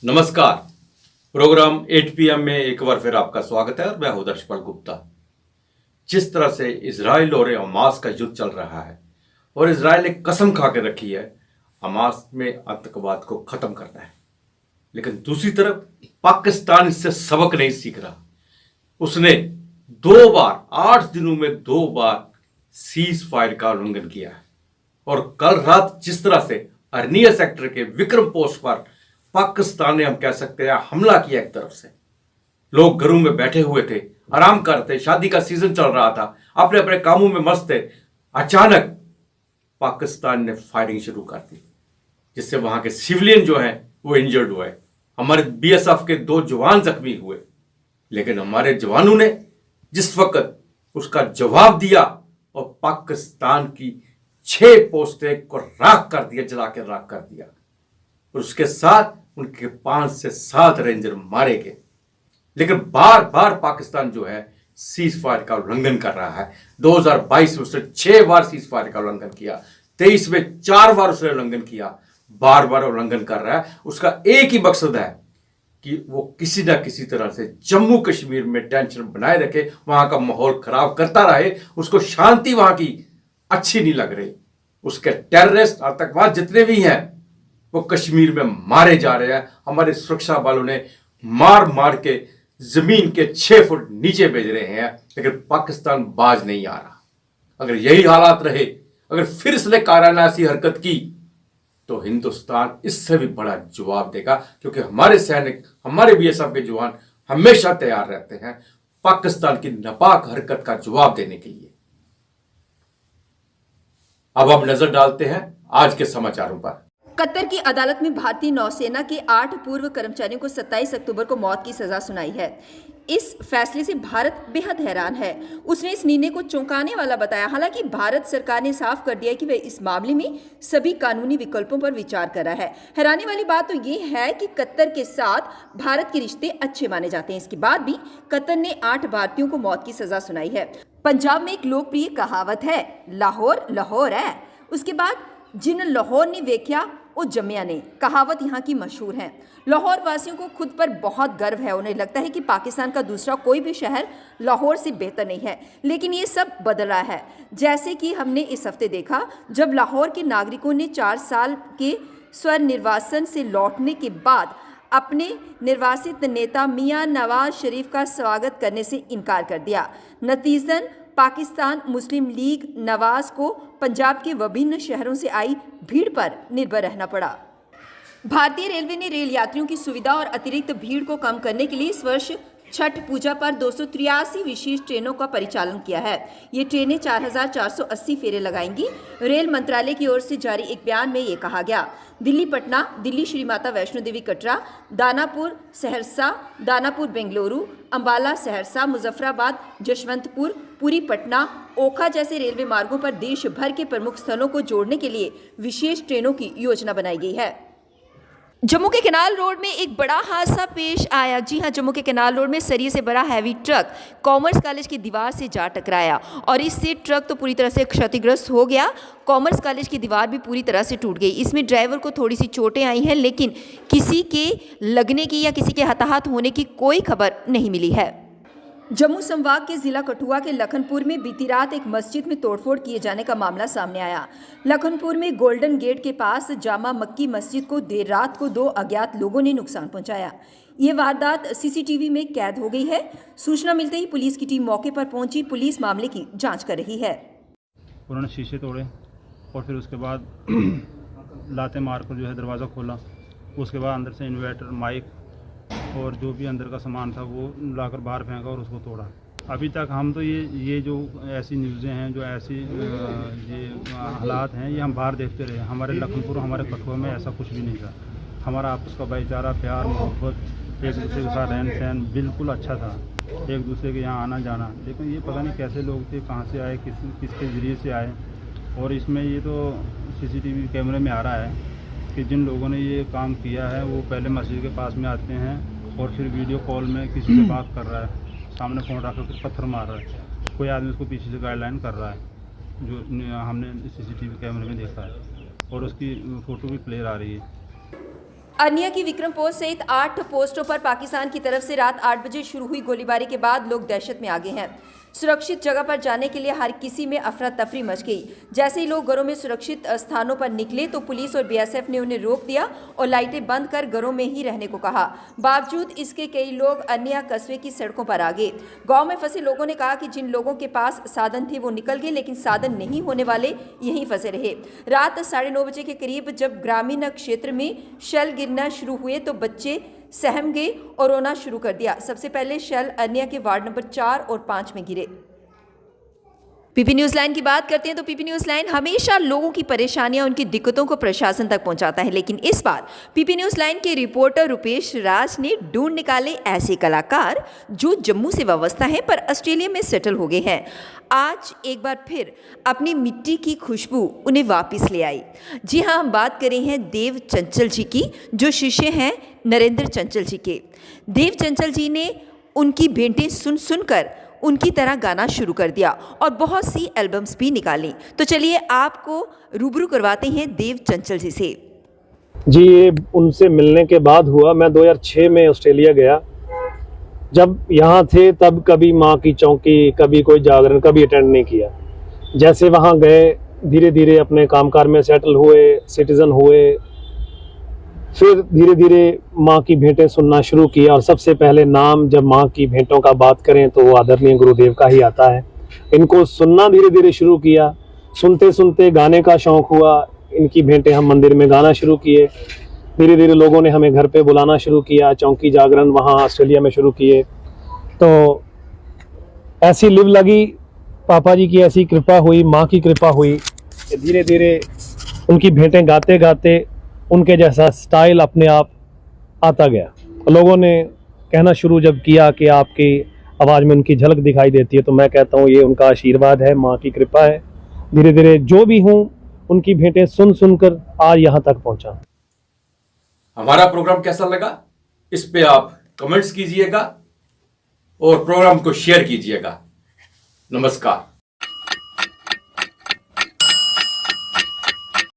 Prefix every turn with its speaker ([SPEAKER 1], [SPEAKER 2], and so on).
[SPEAKER 1] नमस्कार। Programme 8 PM में एक बार फिर आपका स्वागत है और मैं हूं दर्शपाल गुप्ता। जिस तरह से इजराइल और हमास का युद्ध चल रहा है और इजराइल ने कसम खा के रखी है हमास में आतंकवाद को खत्म करना है, लेकिन दूसरी तरफ पाकिस्तान इससे सबक नहीं सीख रहा। उसने 2 बार 8 दिनों में 2 बार सीज फायर का उल्लंघन किया है और कल रात जिस तरह से अर्निया सेक्टर के विक्रम पोस्ट पर पाकिस्तान ने, हम कह सकते हैं, हमला किया। एक तरफ से लोग घरों में बैठे हुए थे, आराम करते, शादी का सीजन चल रहा था, अपने अपने कामों में मस्त थे। अचानक पाकिस्तान ने फायरिंग शुरू कर दी, जिससे वहां के सिविलियन जो हैं वो इंजर्ड हुए। हमारे BSF के 2 जवान जख्मी हुए, लेकिन हमारे जवानों ने जिस वक्त उसका जवाब दिया और पाकिस्तान की 6 पोस्टें को राख कर दिया, जला के राख कर दिया, और उसके साथ उनके 5 से 7 रेंजर मारे गए। लेकिन बार बार पाकिस्तान जो है सीज फायर का उल्लंघन कर रहा है। 2022 में उसने 6 बार सीज फायर का उल्लंघन किया, 23 में 4 बार उसने उल्लंघन किया, बार बार उल्लंघन कर रहा है। उसका एक ही मकसद है कि वो किसी ना किसी तरह से जम्मू कश्मीर में टेंशन बनाए रखे, वहां का माहौल खराब करता रहे। उसको शांति वहां की अच्छी नहीं लग रही। उसके टेररिस्ट आतंकवाद जितने भी हैं वो कश्मीर में मारे जा रहे हैं। हमारे सुरक्षा बलों ने मार मार के जमीन के 6 फुट नीचे भेज रहे हैं, लेकिन पाकिस्तान बाज नहीं आ रहा। अगर यही हालात रहे, अगर फिर इसने कायराना ऐसी हरकत की, तो हिंदुस्तान इससे भी बड़ा जवाब देगा, क्योंकि हमारे सैनिक, हमारे BSF के जवान हमेशा तैयार रहते हैं पाकिस्तान की नापाक हरकत का जवाब देने के लिए। अब हम नजर डालते हैं आज के समाचारों पर।
[SPEAKER 2] कतर की अदालत में भारतीय नौसेना के 8 पूर्व कर्मचारियों को 27 अक्टूबर को मौत की सजा सुनाई है। इस फैसले से भारत बेहद हैरान है। उसने इस निर्णय को चौंकाने वाला बताया। हालांकि भारत सरकार ने साफ कर दिया कि वह इस मामले में सभी कानूनी विकल्पों पर विचार कर रहा है। हैरानी वाली बात तो ये है कि कतर के साथ भारत के रिश्ते अच्छे माने जाते हैं। इसके बाद भी कतर ने 8 भारतीयों को मौत की सजा सुनाई है। पंजाब में एक लोकप्रिय कहावत है, लाहौर लाहौर है, उसके बाद जिन लाहौर ने वेख्या वो जम्या ने। कहावत यहाँ की मशहूर है। लाहौर वासियों को खुद पर बहुत गर्व है। उन्हें लगता है कि पाकिस्तान का दूसरा कोई भी शहर लाहौर से बेहतर नहीं है। लेकिन ये सब बदल रहा है, जैसे कि हमने इस हफ्ते देखा, जब लाहौर के नागरिकों ने 4 साल के स्वर निर्वासन से लौटने के बाद अपने निर्वासित नेता मियां नवाज शरीफ का स्वागत करने से इनकार कर दिया। नतीजतन पाकिस्तान मुस्लिम लीग नवाज को पंजाब के विभिन्न शहरों से आई भीड़ पर निर्भर रहना पड़ा। भारतीय रेलवे ने रेल यात्रियों की सुविधा और अतिरिक्त भीड़ को कम करने के लिए इस वर्ष छठ पूजा पर 283 विशेष ट्रेनों का परिचालन किया है। ये ट्रेनें 4480 फेरे लगाएंगी। रेल मंत्रालय की ओर से जारी एक बयान में ये कहा गया, दिल्ली पटना, दिल्ली श्री माता वैष्णो देवी कटरा, दानापुर सहरसा, दानापुर बेंगलुरु, अंबाला सहरसा, मुजफ्फराबाद, जशवंतपुर, पुरी पटना, ओखा जैसे रेलवे मार्गों पर देश भर के प्रमुख स्थलों को जोड़ने के लिए विशेष ट्रेनों की योजना बनाई गई है। जम्मू के केनाल रोड में एक बड़ा हादसा पेश आया। जी हां, जम्मू के केनाल रोड में सरिये से बड़ा हैवी ट्रक कॉमर्स कॉलेज की दीवार से जा टकराया और इससे ट्रक तो पूरी तरह से क्षतिग्रस्त हो गया। कॉमर्स कॉलेज की दीवार भी पूरी तरह से टूट गई। इसमें ड्राइवर को थोड़ी सी चोटें आई हैं, लेकिन किसी के लगने की या किसी के हताहत होने की कोई खबर नहीं मिली है। जम्मू संभाग के जिला कठुआ के लखनपुर में बीती रात एक मस्जिद में तोड़फोड़ किए जाने का मामला सामने आया। लखनपुर में गोल्डन गेट के पास जामा मक्की मस्जिद को देर रात को 2 अज्ञात लोगों ने नुकसान पहुंचाया। ये वारदात CCTV में कैद हो गई है। सूचना मिलते ही पुलिस की टीम मौके पर पहुंची। पुलिस मामले की जाँच कर रही है।
[SPEAKER 3] उन्होंने शीशे तोड़े और फिर उसके बाद लाते मार कर जो है दरवाज़ा खोला। उसके बाद अंदर से इन्वर्टर, माइक और जो भी अंदर का सामान था वो लाकर बाहर फेंका और उसको तोड़ा। अभी तक हम तो ये जो ऐसी न्यूज़ें हैं, जो ऐसी ये हालात हैं, ये हम बाहर देखते रहे। हमारे लखनपुर, हमारे कठुआ में ऐसा कुछ भी नहीं था। हमारा आपस का भाईचारा, प्यार, मोहब्बत, एक दूसरे के साथ रहन सहन बिल्कुल अच्छा था, एक दूसरे के यहाँ आना जाना। लेकिन ये पता नहीं कैसे लोग थे, कहाँ से आए, किसके ज़रिए से आए। और इसमें ये तो CCTV कैमरे में आ रहा है कि जिन लोगों ने ये काम किया है वो पहले मस्जिद के पास में आते हैं और फिर वीडियो कॉल में किसी से बात कर रहा है, सामने फ़ोन रखकर फिर पत्थर मार रहा है। कोई आदमी उसको पीछे से गाइडलाइन कर रहा है, जो हमने CCTV कैमरे में देखा है, और उसकी फ़ोटो भी क्लियर आ रही है।
[SPEAKER 2] अन्य की विक्रम पोस्ट सहित 8 पोस्टों पर पाकिस्तान की तरफ से रात 8 बजे शुरू हुई गोलीबारी के बाद लोग दहशत में आ गए हैं। सुरक्षित जगह पर जाने के लिए हर किसी में अफरा तफरी मच गई। जैसे ही लोग घरों में सुरक्षित स्थानों पर निकले तो पुलिस और बीएसएफ ने उन्हें रोक दिया और लाइटें बंद कर घरों में ही रहने को कहा। बावजूद इसके कई लोग अन्य कस्बे की सड़कों पर आ गए। गांव में फंसे लोगों ने कहा कि जिन लोगों के पास साधन थे वो निकल गए, लेकिन साधन नहीं होने वाले यहीं फंसे रहे। रात 9:30 बजे के करीब जब ग्रामीण क्षेत्र में शेल गिरना शुरू हुए तो बच्चे सहम गए और रोना शुरू कर दिया। सबसे पहले शेल अन्य के वार्ड नंबर 4 और 5 में गिरे। पीपी न्यूज़ लाइन की बात करते हैं तो पीपी न्यूज़ लाइन हमेशा लोगों की परेशानियां, उनकी दिक्कतों को प्रशासन तक पहुंचाता है, लेकिन इस बार पीपी न्यूज़ लाइन के रिपोर्टर रुपेश राज ने ढूंढ निकाले ऐसे कलाकार जो जम्मू से वाबस्ता हैं पर ऑस्ट्रेलिया में सेटल हो गए हैं। आज एक बार फिर अपनी मिट्टी की खुशबू उन्हें वापस ले आई। जी हाँ, हम बात कर रहे हैं देव चंचल जी की, जो शिष्य हैं नरेंद्र चंचल जी के। देव चंचल जी ने उनकी भेंटें सुन सुनकर उनकी तरह गाना शुरू कर दिया और बहुत सी एल्बम्स भी निकाली। तो चलिए आपको रूबरू करवाते हैं देव चंचल जी से।
[SPEAKER 4] जी, ये उनसे मिलने के बाद हुआ। मैं 2006 में ऑस्ट्रेलिया गया। जब यहाँ थे तब कभी माँ की चौकी, कभी कोई जागरण, कभी अटेंड नहीं किया। जैसे वहाँ गए, धीरे धीरे अपने कामकाज में सेटल हुए, सिटीज़न हुए, फिर धीरे धीरे माँ की भेंटें सुनना शुरू किया। और सबसे पहले नाम जब माँ की भेंटों का बात करें तो वो आदरणीय गुरुदेव का ही आता है। इनको सुनना धीरे धीरे शुरू किया। सुनते सुनते गाने का शौक़ हुआ। इनकी भेंटें हम मंदिर में गाना शुरू किए। धीरे धीरे लोगों ने हमें घर पे बुलाना शुरू किया। चौकी जागरण वहाँ ऑस्ट्रेलिया में शुरू किए। तो ऐसी लिव लगी, पापा जी की ऐसी कृपा हुई, माँ की कृपा हुई कि धीरे धीरे उनकी भेंटें गाते गाते उनके जैसा स्टाइल अपने आप आता गया। लोगों ने कहना शुरू जब किया कि आपकी आवाज़ में उनकी झलक दिखाई देती है, तो मैं कहता हूँ ये उनका आशीर्वाद है, माँ की कृपा है। धीरे धीरे जो भी हूँ उनकी भेंटें सुन सुनकर आज यहाँ तक पहुँचा।
[SPEAKER 1] हमारा प्रोग्राम कैसा लगा इस पे आप कमेंट्स कीजिएगा और प्रोग्राम को शेयर कीजिएगा। नमस्कार।